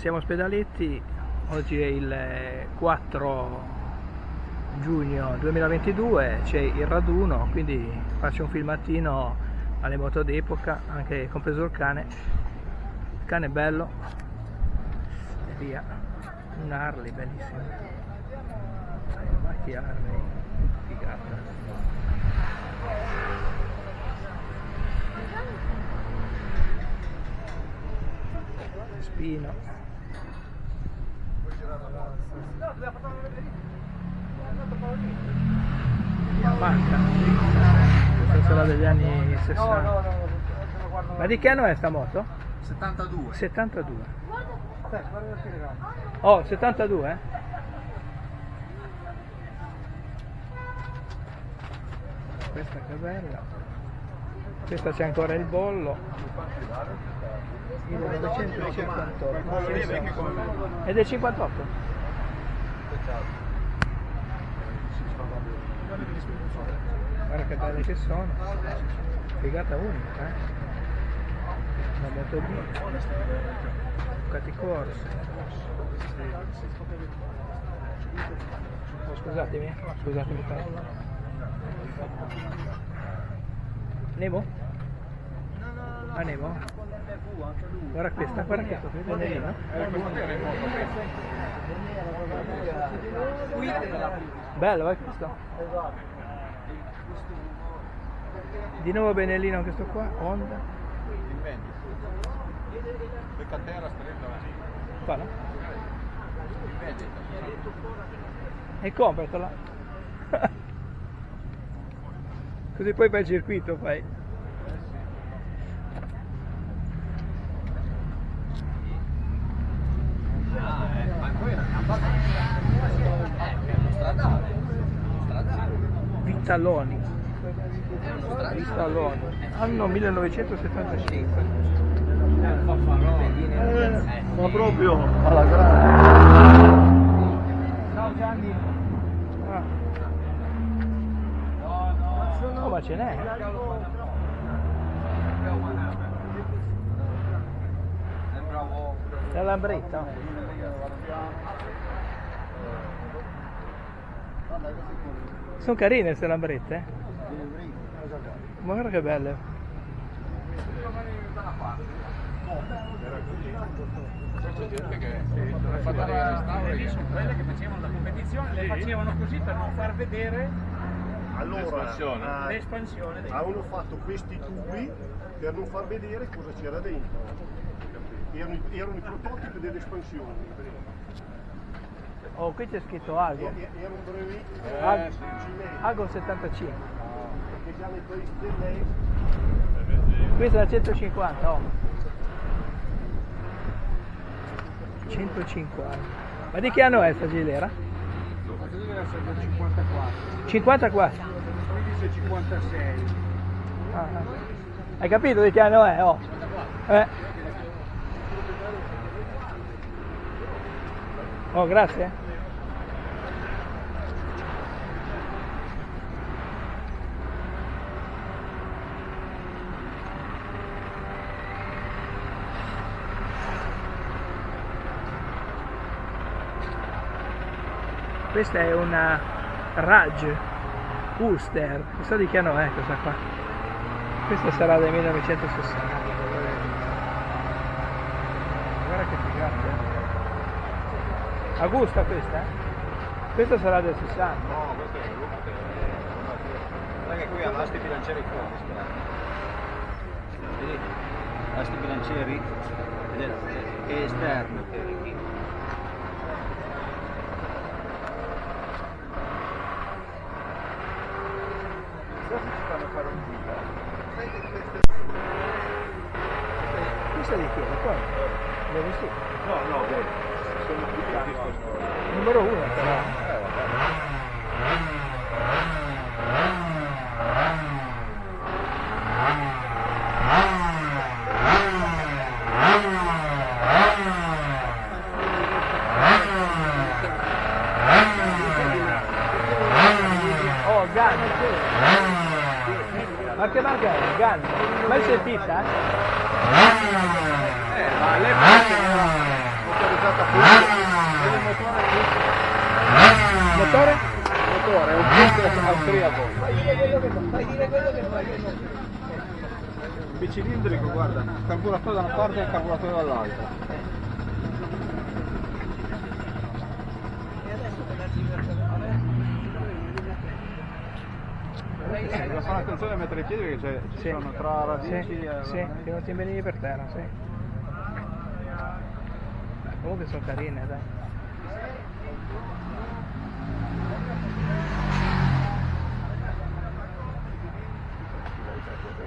siamo a Ospedaletti, oggi è il 4 giugno 2022, c'è il raduno, quindi faccio un filmatino alle moto d'epoca, anche compreso il cane è bello, e via, un Harley bellissimo, macchia Harley, figata. Spino. Yamaha. Questa sarà degli anni 60. Ma di che anno è sta moto? 72. 72. Oh, 72? Questa che bella. Questa c'è ancora il bollo. 1958. È del 58? Guarda che belle che sono, figata unica, la moto B, Ducati Corsa. Scusatemi tanto. Nemo? Ah, Nemo? Guarda questa, Benellino. Bello, è questo. Di nuovo Benellino questo qua, Honda. Qua, no? E compratela. Così poi fai il circuito, fai. Vitaloni, anno 1975. Ma proprio alla grande. Ciao Gianni. Oh, ma ce n'è. È lambretta. Sono carine queste lambrette. Ma guarda che belle. Quelle che facevano la competizione le facevano così per non far vedere l'espansione. Avevano fatto questi tubi per non far vedere cosa c'era dentro. Erano i prototipi dell'espansione. Oh, qui c'è scritto Ago. Erano brevi. Ago 75. Perché già nei paesi dell'est. Questa è la 150, oh. 150. Ma di che anno è sta gilera? Questa deve essere del 54. 54? Qui dice 56. Hai capito di che anno è? Oh. Oh, grazie. Questa è una Raj Ulster, non so di che anno è questa qua. Questa sarà del 1960. Guarda che figata. Augusta questa? Questa sarà del 60. No, questo è guarda che qui ha asti bilancieri fuori. Vedi? Asti bilancieri e esterno. Questa di chi è? Qua? L'hai visto? No, sono più Numero 1 però. Oh, Ganni, ma che marca è? Ganni, mai sentita? ma all'epoca guarda, il carburatore da una parte e il carburatore dall'altra. Devo fare attenzione a mettere i piedi perché ci sono tra radici e... Sì, che non ti venivi per terra, sì. Comunque sono carine, dai.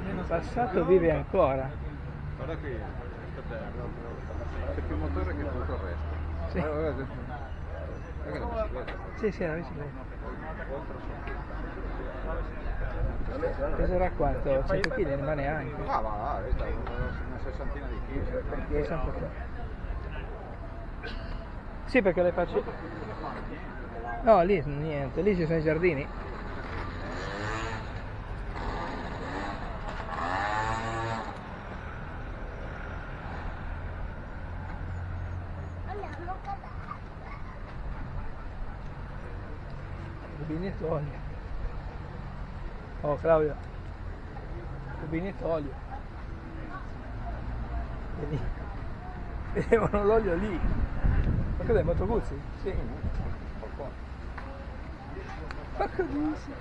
Il passato vive ancora. Guarda qui, c'è più motore che tutto il resto. Sì. Guarda che la bicicletta. Sì, sì, la bicicletta. Peserà quanto? 100 kg, ma neanche. Ah, va, questa è una sessantina di chili. 60 kg. Sì, perché le faccio... No, lì niente, lì ci sono i giardini. Rubinetto olio. Oh Claudio, rubinetto olio. Vedi? Vedevano l'olio lì. Ma cos'è, Moto Guzzi? Sì. Porco Guzzi.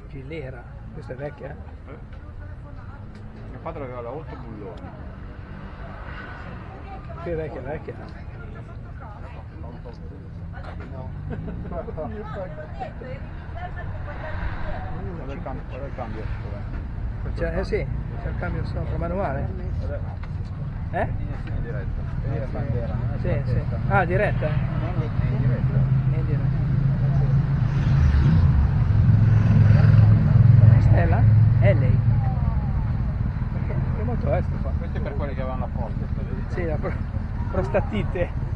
Gilera, questa è vecchia? Mio padre aveva la 8 bulloni. Che è vecchia, vecchia. Guarda il cambio. Sì, c'è il cambio sopra, manuale? Eh? Diretta. Vedi la bandiera? Sì, sì. Ah, diretta? In diretta. In diretta. Stella? È lei. Che moto è sto qua? Questo è per quelli che avevano la forte. Sì, la prostatite.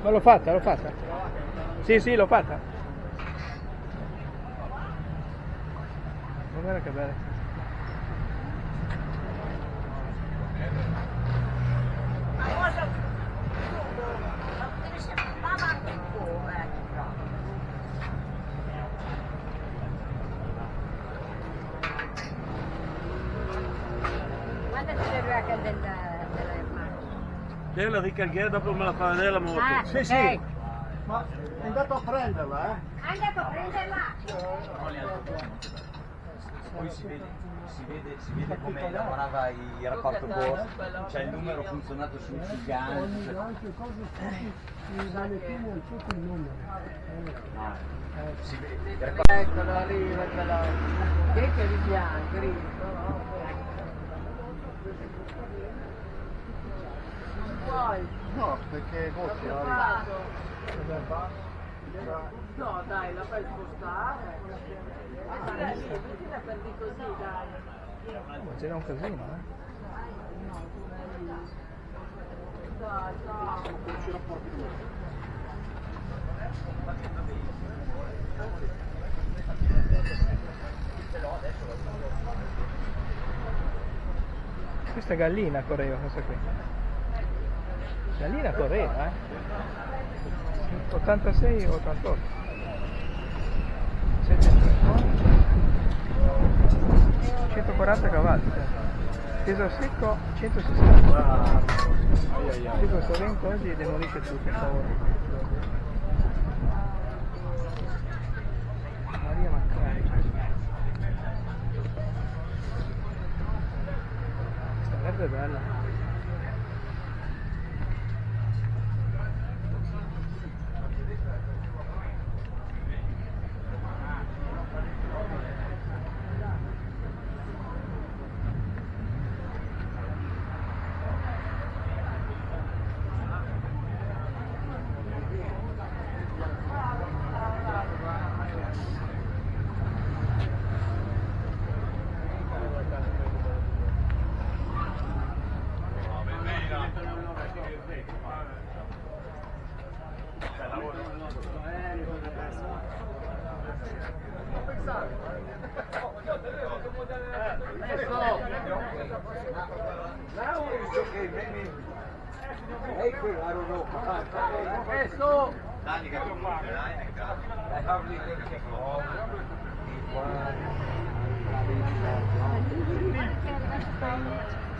Ma l'ho fatta, l'ho fatta. Sì, sì, l'ho fatta. Ma guarda che bella. Guardati le ruote della Lei la ricaricherà dopo me la fa vedere la moto. Ah, Sì, ok. sì. Ma è andato a prenderla, eh? Andiamo a prenderla. Poi si vede come lavorava il rapporto boss, c'è il numero funzionato sul gigante. Cioè... Anche cose i valetini al sotto il numero. Si vede. Eccolo, arriva, che ribianco, No, perché così, No, dai, la fai spostare. La prendi così, dai. Ma c'era un casino, eh? Dai, dai. Questa gallina correva, questa qui. Gallina correva, eh? 86 o 88. 140 cavalli, peso secco 160. Sì, questo vento oggi demolisce tutto, per favore. Maria Maccari. Questa verde è bella.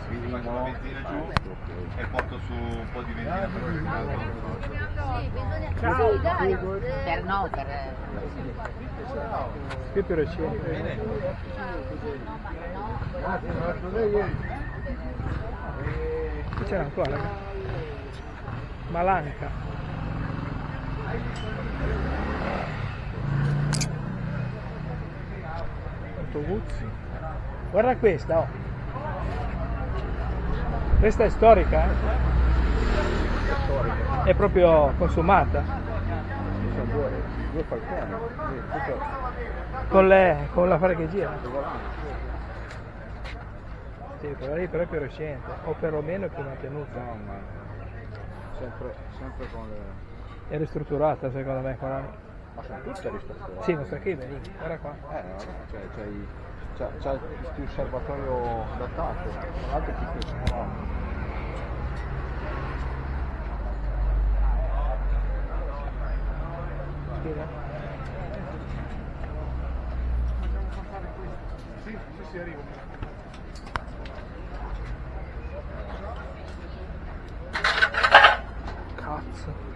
Quindi faccio la benzina giù e porto su un po' di benzina per il caldo. Sì, dai, per no, per... peperoncini. Qui c'era ancora Malanca. Ottoguzzi. Guarda questa, oh. Questa è storica, eh? È proprio consumata. Due falconi, Con la fare che gira. Sì, quella lì però è più recente, o perlomeno è più mantenuta. no, ma sempre con le... È ristrutturata secondo me quella lì. Ma sono tutte ristrutturate. Sì, non so che vedi, guarda qua. C'è questo osservatorio datato, tra l'altro piccolissimo. Sì, arrivo. Cazzo.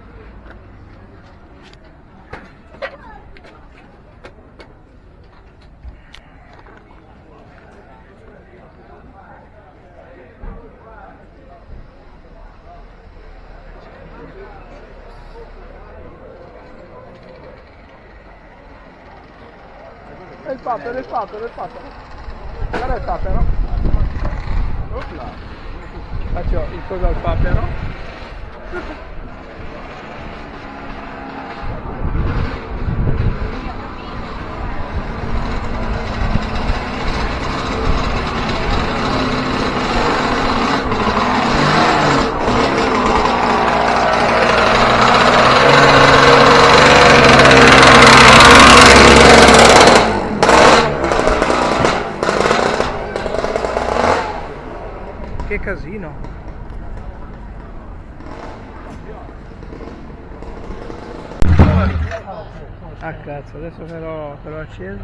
È il papero. Guarda il papero. Opla. Faccio il coso al papero. Che casino. Ah cazzo, adesso che l'ho acceso.